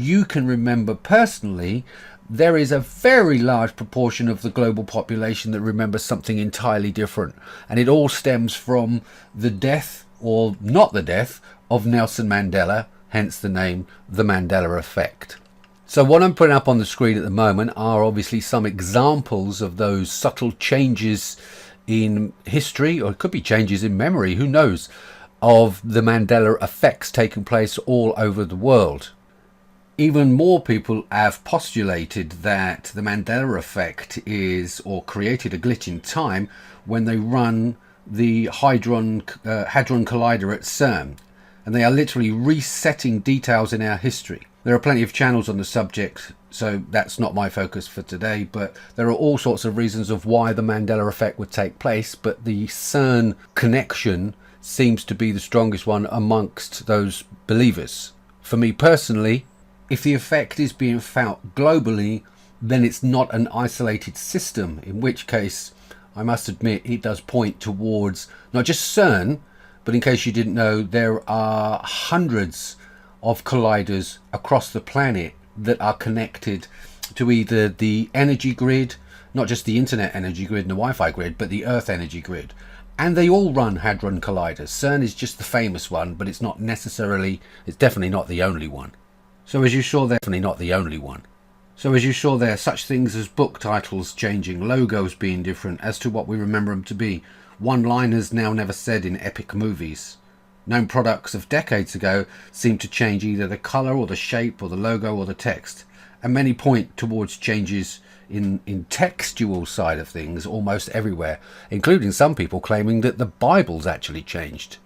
you can remember personally, there is a very large proportion of the global population that remembers something entirely different. And it all stems from the death, or not the death, of Nelson Mandela, hence the name, the Mandela effect. So what I'm putting up on the screen at the moment are obviously some examples of those subtle changes in history, or it could be changes in memory, who knows, of the Mandela effects taking place all over the world. Even more people have postulated that the Mandela effect is, or created a glitch in time when they run the Hadron Collider at CERN, and they are literally resetting details in our history. There are plenty of channels on the subject, so that's not my focus for today, but there are all sorts of reasons of why the Mandela effect would take place, but the CERN connection seems to be the strongest one amongst those believers. For me personally, if the effect is being felt globally, then it's not an isolated system, in which case I must admit it does point towards not just CERN, but in case you didn't know, there are hundreds of colliders across the planet that are connected to either the energy grid, not just the internet energy grid and the Wi-Fi grid, but the Earth energy grid. And they all run Hadron Colliders. CERN is just the famous one, but it's definitely not the only one. So as you saw there, such things as book titles changing, logos being different as to what we remember them to be, one-liners now never said in epic movies. Known products of decades ago seem to change either the colour or the shape or the logo or the text, and many point towards changes in textual side of things almost everywhere, including some people claiming that the Bible's actually changed.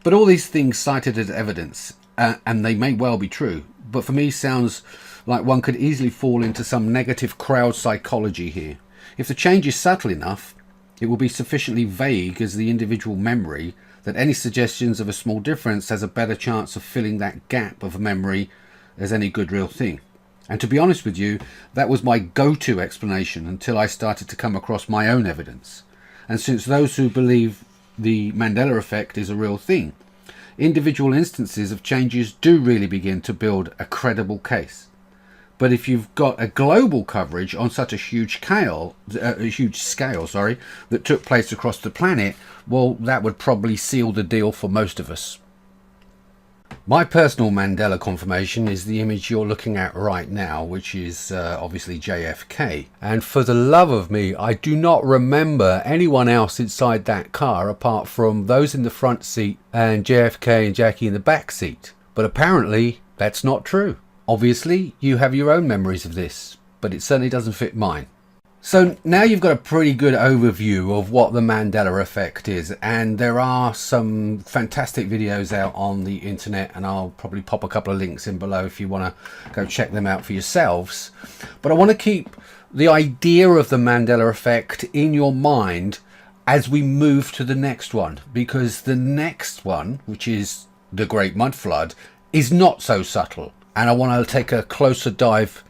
But all these things cited as evidence, and they may well be true, but for me sounds like one could easily fall into some negative crowd psychology here. If the change is subtle enough, it will be sufficiently vague as the individual memory that any suggestions of a small difference has a better chance of filling that gap of memory as any good real thing. And to be honest with you, that was my go-to explanation until I started to come across my own evidence. And since those who believe the Mandela effect is a real thing, individual instances of changes do really begin to build a credible case. But if you've got a global coverage on such a huge scale, that took place across the planet, well, that would probably seal the deal for most of us. My personal Mandela confirmation is the image you're looking at right now, which is obviously JFK. And for the love of me, I do not remember anyone else inside that car apart from those in the front seat and JFK and Jackie in the back seat. But apparently that's not true. Obviously, you have your own memories of this, but it certainly doesn't fit mine. So now you've got a pretty good overview of what the Mandela effect is, and there are some fantastic videos out on the internet, and I'll probably pop a couple of links in below if you want to go check them out for yourselves. But I want to keep the idea of the Mandela effect in your mind as we move to the next one, because the next one, which is the Great Mudflood, is not so subtle. And I want to take a closer dive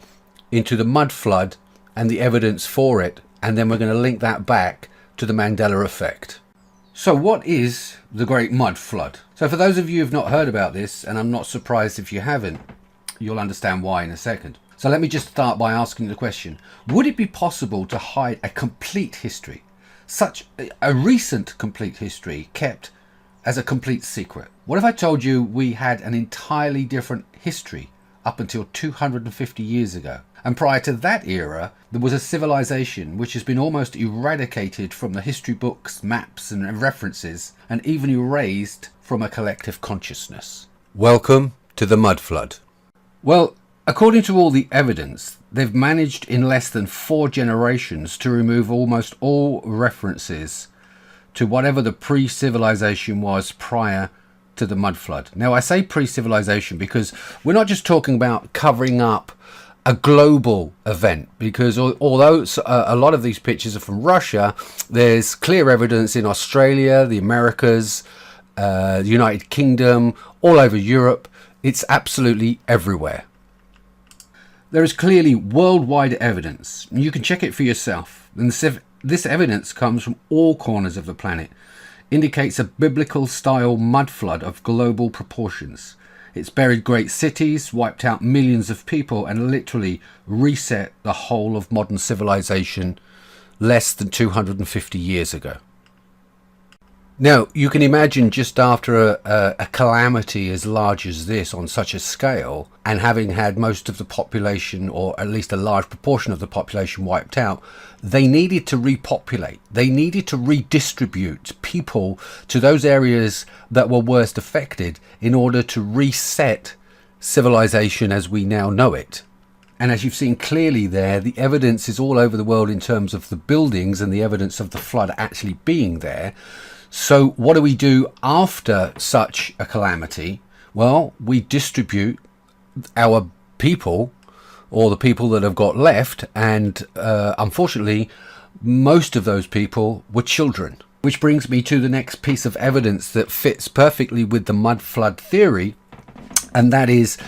into the Mudflood and the evidence for it, and then we're going to link that back to the Mandela effect. So what is the Great Mudflood? So for those of you who have not heard about this, and I'm not surprised if you haven't, you'll understand why in a second. So let me just start by asking the question, would it be possible to hide a complete history, such a recent complete history kept as a complete secret? What if I told you we had an entirely different history up until 250 years ago? And prior to that era, there was a civilization which has been almost eradicated from the history books, maps and references, and even erased from a collective consciousness. Welcome to the Mudflood. Well, according to all the evidence, they've managed in less than 4 generations to remove almost all references to whatever the pre-civilization was prior to the Mudflood. Now I say pre-civilization because we're not just talking about covering up a global event, because although a lot of these pictures are from Russia, there's clear evidence in Australia, the Americas, the United Kingdom, all over Europe. It's absolutely everywhere. There is clearly worldwide evidence. You can check it for yourself. And this evidence comes from all corners of the planet, indicates a biblical style mudflood of global proportions. It's buried great cities, wiped out millions of people, and literally reset the whole of modern civilization less than 250 years ago. Now, you can imagine just after a calamity as large as this on such a scale, and having had most of the population, or at least a large proportion of the population, wiped out, they needed to repopulate. They needed to redistribute people to those areas that were worst affected in order to reset civilization as we now know it. And as you've seen clearly there, the evidence is all over the world in terms of the buildings and the evidence of the flood actually being there. So what do we do after such a calamity? Well, we distribute our people, or the people that have got left, and unfortunately most of those people were children. Which brings me to the next piece of evidence that fits perfectly with the mud flood theory, and that is,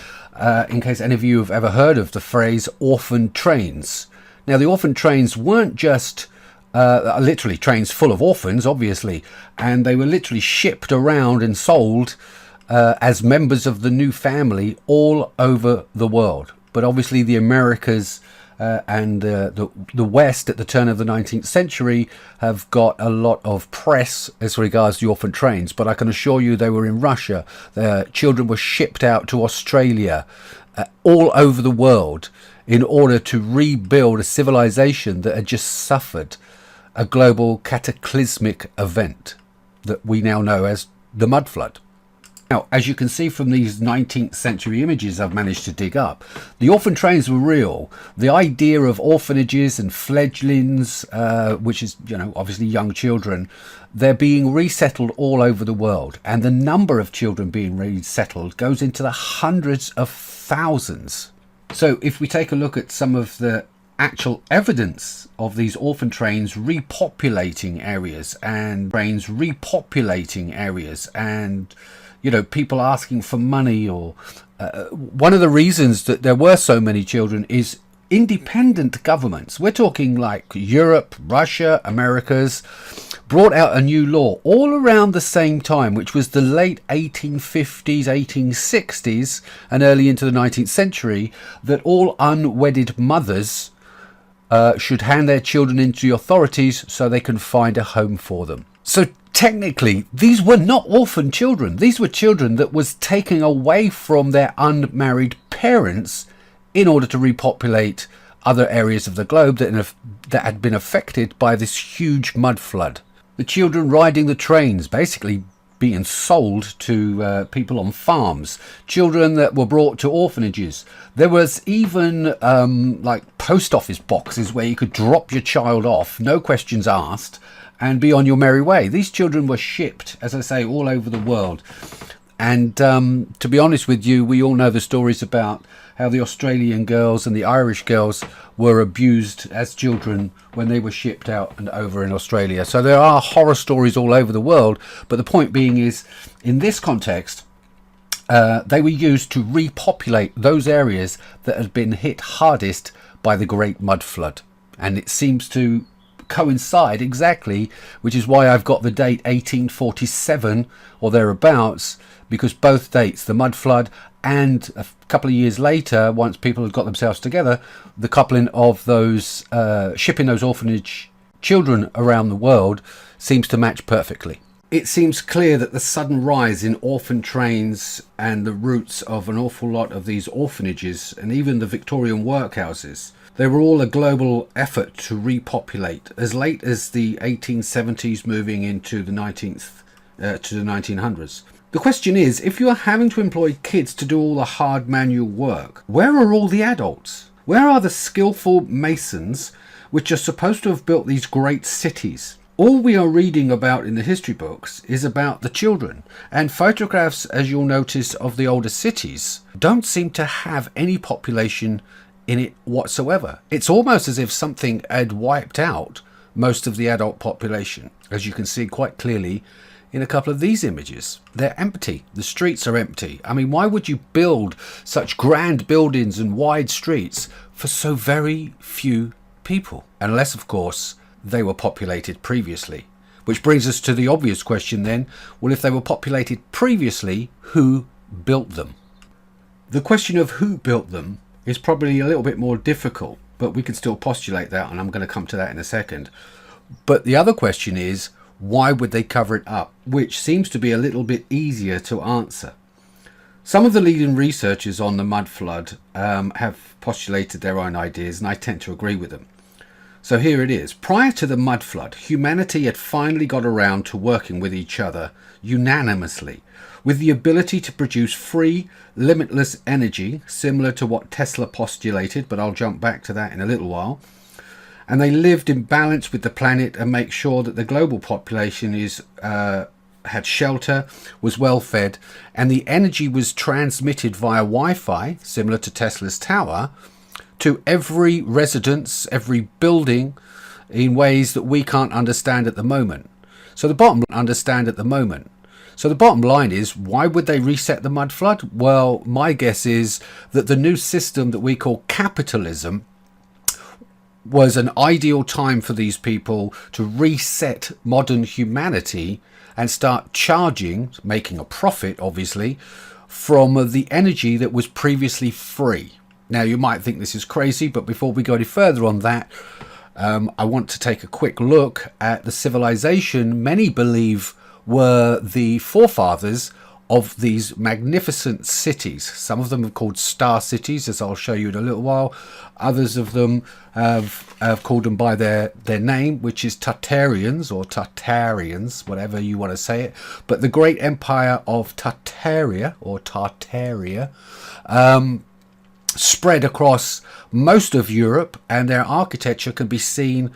in case any of you have ever heard of the phrase orphan trains. Now, the orphan trains weren't just literally trains full of orphans, obviously, and they were literally shipped around and sold as members of the new family all over the world. But obviously the Americas and the West at the turn of the 19th century have got a lot of press as regards the orphan trains, but I can assure you they were in Russia. Their children were shipped out to Australia, all over the world, in order to rebuild a civilization that had just suffered a global cataclysmic event that we now know as the mud flood. Now, as you can see from these 19th century images I've managed to dig up, the orphan trains were real. The idea of orphanages and fledglings, which is, obviously young children, they're being resettled all over the world. And the number of children being resettled goes into the hundreds of thousands. So if we take a look at some of the actual evidence of these orphan trains repopulating areas, and people asking for money, or one of the reasons that there were so many children is independent governments. We're talking like Europe, Russia, Americas, brought out a new law all around the same time, which was the late 1850s, 1860s, and early into the 19th century, that all unwedded mothers should hand their children into the authorities so they can find a home for them. So technically, these were not orphan children. These were children that was taken away from their unmarried parents in order to repopulate other areas of the globe that had been affected by this huge mud flood. The children riding the trains, basically being sold to people on farms, children that were brought to orphanages. There was even like post office boxes where you could drop your child off, no questions asked, and be on your merry way. These children were shipped, as I say, all over the world. And to be honest with you, we all know the stories about how the Australian girls and the Irish girls were abused as children when they were shipped out and over in Australia. So there are horror stories all over the world. But the point being is, in this context, they were used to repopulate those areas that had been hit hardest by the Great Mud Flood. And it seems to coincide exactly, which is why I've got the date 1847 or thereabouts, because both dates, the mud flood and a couple of years later, once people had got themselves together, the coupling of those shipping those orphanage children around the world seems to match perfectly. It seems clear that the sudden rise in orphan trains and the roots of an awful lot of these orphanages, and even the Victorian workhouses, they were all a global effort to repopulate as late as the 1870s, moving into the 1900s. The question is, if you are having to employ kids to do all the hard manual work, where are all the adults? Where are the skillful masons which are supposed to have built these great cities? All we are reading about in the history books is about the children, and photographs, as you'll notice, of the older cities don't seem to have any population in it whatsoever. It's almost as if something had wiped out most of the adult population, as you can see quite clearly in a couple of these images. They're empty. The streets are empty. I mean, why would you build such grand buildings and wide streets for so very few people? Unless, of course, they were populated previously. Which brings us to the obvious question then, well, if they were populated previously, who built them? The question of who built them is probably a little bit more difficult, but we can still postulate that, and I'm going to come to that in a second. But the other question is, why would they cover it up? Which seems to be a little bit easier to answer. Some of the leading researchers on the Mudflood have postulated their own ideas, and I tend to agree with them. So here it is. Prior to the Mudflood, humanity had finally got around to working with each other unanimously, with the ability to produce free, limitless energy, similar to what Tesla postulated, but I'll jump back to that in a little while. And they lived in balance with the planet and make sure that the global population had shelter, was well fed, and the energy was transmitted via Wi-Fi, similar to Tesla's tower, to every residence, every building, in ways that we can't understand at the moment. So the bottom line is, why would they reset the Mudflood? Well, my guess is that the new system that we call capitalism was an ideal time for these people to reset modern humanity and start charging, making a profit obviously, from the energy that was previously free. Now you might think this is crazy, but before we go any further on that, I want to take a quick look at the civilization many believe were the forefathers of these magnificent cities. Some of them are called star cities, as I'll show you in a little while. Others of them have called them by their name, which is Tartarians or Tartarians, whatever you want to say it. But the great empire of Tartaria or Tartaria spread across most of Europe, and their architecture can be seen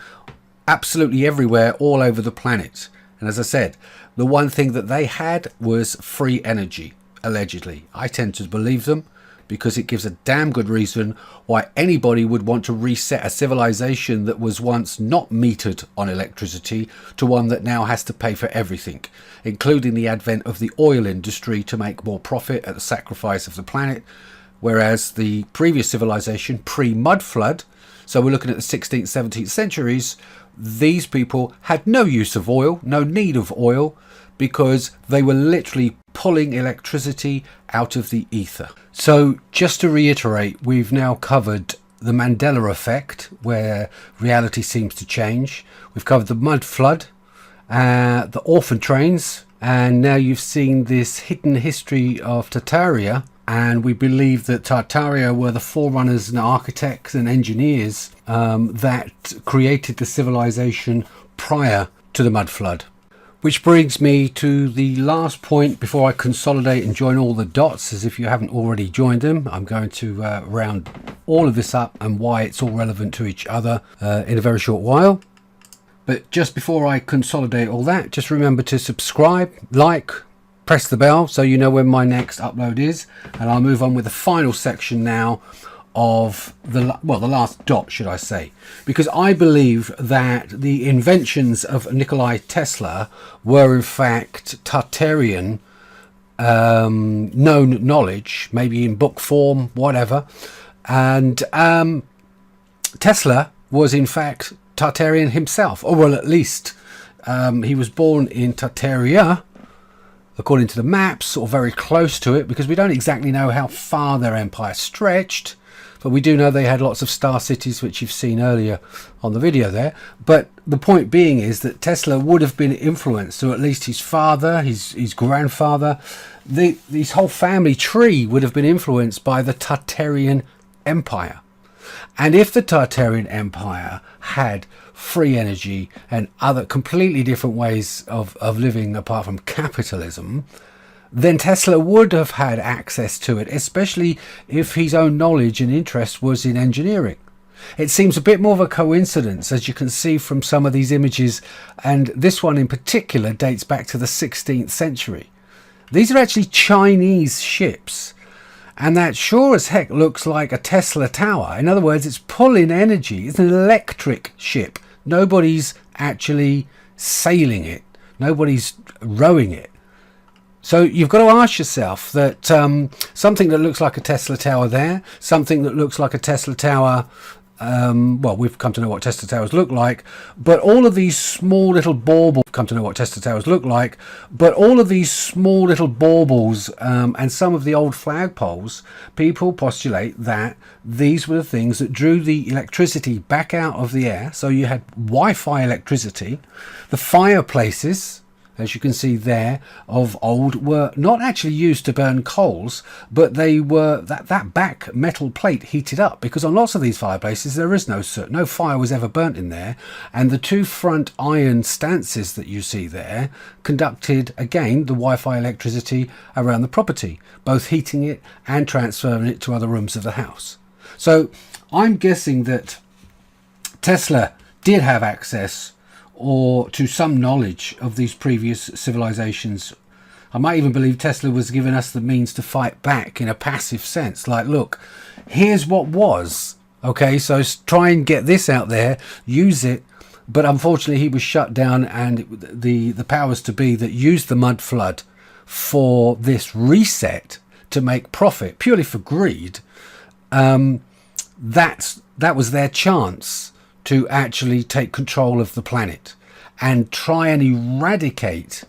absolutely everywhere, all over the planet. And as I said, the one thing that they had was free energy, allegedly. I tend to believe them because it gives a damn good reason why anybody would want to reset a civilization that was once not metered on electricity to one that now has to pay for everything, including the advent of the oil industry to make more profit at the sacrifice of the planet. Whereas the previous civilization, pre-Mudflood, so we're looking at the 16th, 17th centuries, these people had no use of oil, no need of oil, because they were literally pulling electricity out of the ether. So just to reiterate, we've now covered the Mandela effect, where reality seems to change. We've covered the Mudflood, the orphan trains, and now you've seen this hidden history of Tartaria. And we believe that Tartaria were the forerunners and architects and engineers that created the civilization prior to the Mudflood. Which brings me to the last point before I consolidate and join all the dots, as if you haven't already joined them. I'm going to round all of this up and why it's all relevant to each other in a very short while. But just before I consolidate all that, just remember to subscribe, like, press the bell so you know when my next upload is, and I'll move on with the final section now of the last dot, should I say, because I believe that the inventions of Nikola Tesla were in fact Tartarian known knowledge, maybe in book form, whatever, and Tesla was in fact Tartarian himself, or well, at least he was born in Tartaria, according to the maps, or very close to it, because we don't exactly know how far their empire stretched, but we do know they had lots of star cities, which you've seen earlier on the video there. But the point being is that Tesla would have been influenced, or at least his father, his grandfather, his whole family tree would have been influenced by the Tartarian Empire. And if the Tartarian Empire had free energy and other completely different ways of living apart from capitalism, then Tesla would have had access to it, especially if his own knowledge and interest was in engineering. It seems a bit more of a coincidence, as you can see from some of these images, and this one in particular dates back to the 16th century. These are actually Chinese ships, and that sure as heck looks like a Tesla tower. In other words, it's pulling energy. It's an electric ship. Nobody's actually sailing it. Nobody's rowing it. So you've got to ask yourself that something that looks like a Tesla tower there, something that looks like a Tesla tower well, we've come to know what Tesla towers look like, but all of these small little baubles come to know what Tesla towers look like, but all of these small little baubles and some of the old flagpoles, people postulate that these were the things that drew the electricity back out of the air. So you had Wi-Fi electricity. The fireplaces, as you can see there, of old were not actually used to burn coals, but they were that back metal plate heated up, because on lots of these fireplaces there is no soot, no fire was ever burnt in there, and the two front iron stances that you see there conducted again the Wi-Fi electricity around the property, both heating it and transferring it to other rooms of the house. So I'm guessing that Tesla did have access or to some knowledge of these previous civilizations. I might even believe Tesla was giving us the means to fight back in a passive sense. Like, look, here's what was. Okay, so try and get this out there, use it. But unfortunately, he was shut down, and the powers to be that used the Mudflood for this reset to make profit, purely for greed, that was their chance to actually take control of the planet and try and eradicate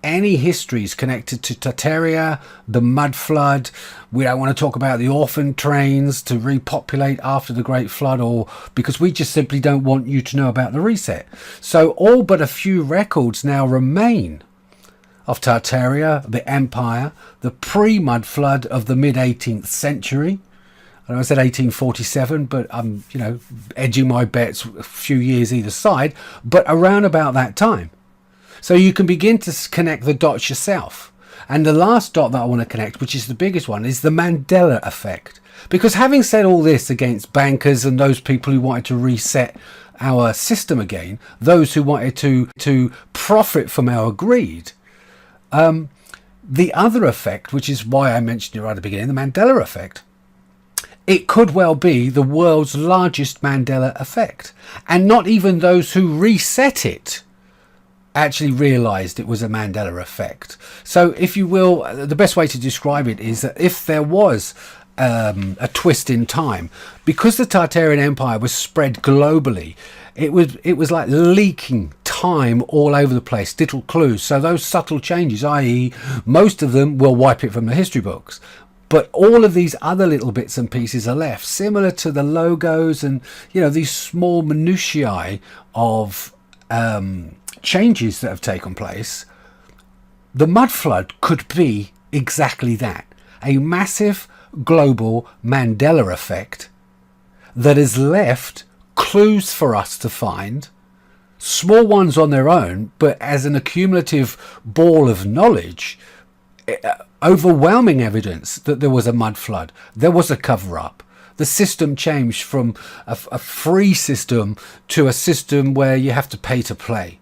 any histories connected to Tartaria, the Mudflood. We don't want to talk about the orphan trains to repopulate after the Great Flood, or because we just simply don't want you to know about the reset. So all but a few records now remain of Tartaria, the empire, the pre-Mudflood of the mid-18th century. I said 1847, but I'm, edging my bets a few years either side, but around about that time. So you can begin to connect the dots yourself. And the last dot that I want to connect, which is the biggest one, is the Mandela effect. Because having said all this against bankers and those people who wanted to reset our system again, those who wanted to profit from our greed, the other effect, which is why I mentioned it right at the beginning, the Mandela effect, it could well be the world's largest Mandela effect. And not even those who reset it actually realized it was a Mandela effect. So if you will, the best way to describe it is that if there was a twist in time, because the Tartarian Empire was spread globally, it was like leaking time all over the place, little clues. So those subtle changes, i.e. most of them will wipe it from the history books. But all of these other little bits and pieces are left, similar to the logos and, these small minutiae of changes that have taken place. The Mudflood could be exactly that, a massive global Mandela effect that has left clues for us to find, small ones on their own, but as an accumulative ball of knowledge, overwhelming evidence that there was a Mudflood, there was a cover-up. The system changed from a free system to a system where you have to pay to play.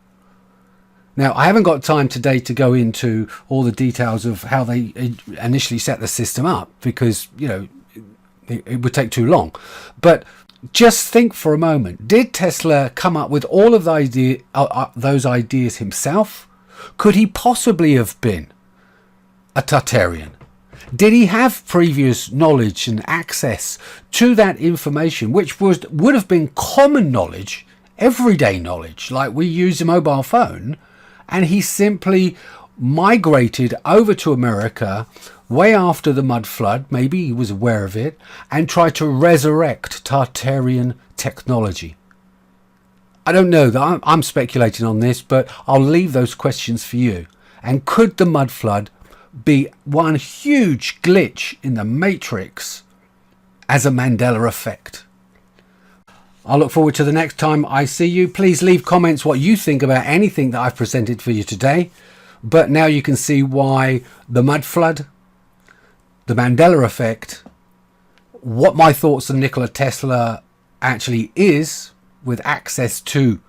Now, I haven't got time today to go into all the details of how they initially set the system up, because, it would take too long. But just think for a moment, did Tesla come up with all of those ideas himself? Could he possibly have been a Tartarian? Did he have previous knowledge and access to that information, which would have been common knowledge, everyday knowledge, like we use a mobile phone, and he simply migrated over to America way after the Mudflood, maybe he was aware of it, and tried to resurrect Tartarian technology? I don't know, I'm speculating on this, but I'll leave those questions for you. And could the Mudflood be one huge glitch in the matrix as a Mandela effect? I look forward to the next time I see you. Please leave comments what you think about anything that I've presented for you today. But now you can see why the Mudflood, the Mandela effect, what my thoughts on Nikola Tesla actually is, with access to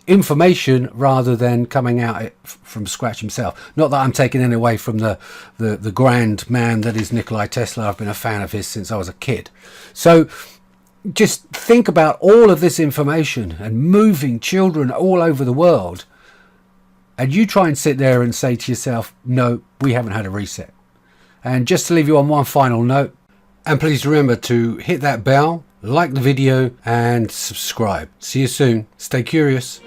information rather than coming out it from scratch himself. Not that I'm taking any away from the grand man that is Nikola Tesla. I've been a fan of his since I was a kid. So just think about all of this information and moving children all over the world, and you try and sit there and say to yourself, no, we haven't had a reset. And just to leave you on one final note, and please remember to hit that bell like the video and subscribe. See you soon. Stay curious.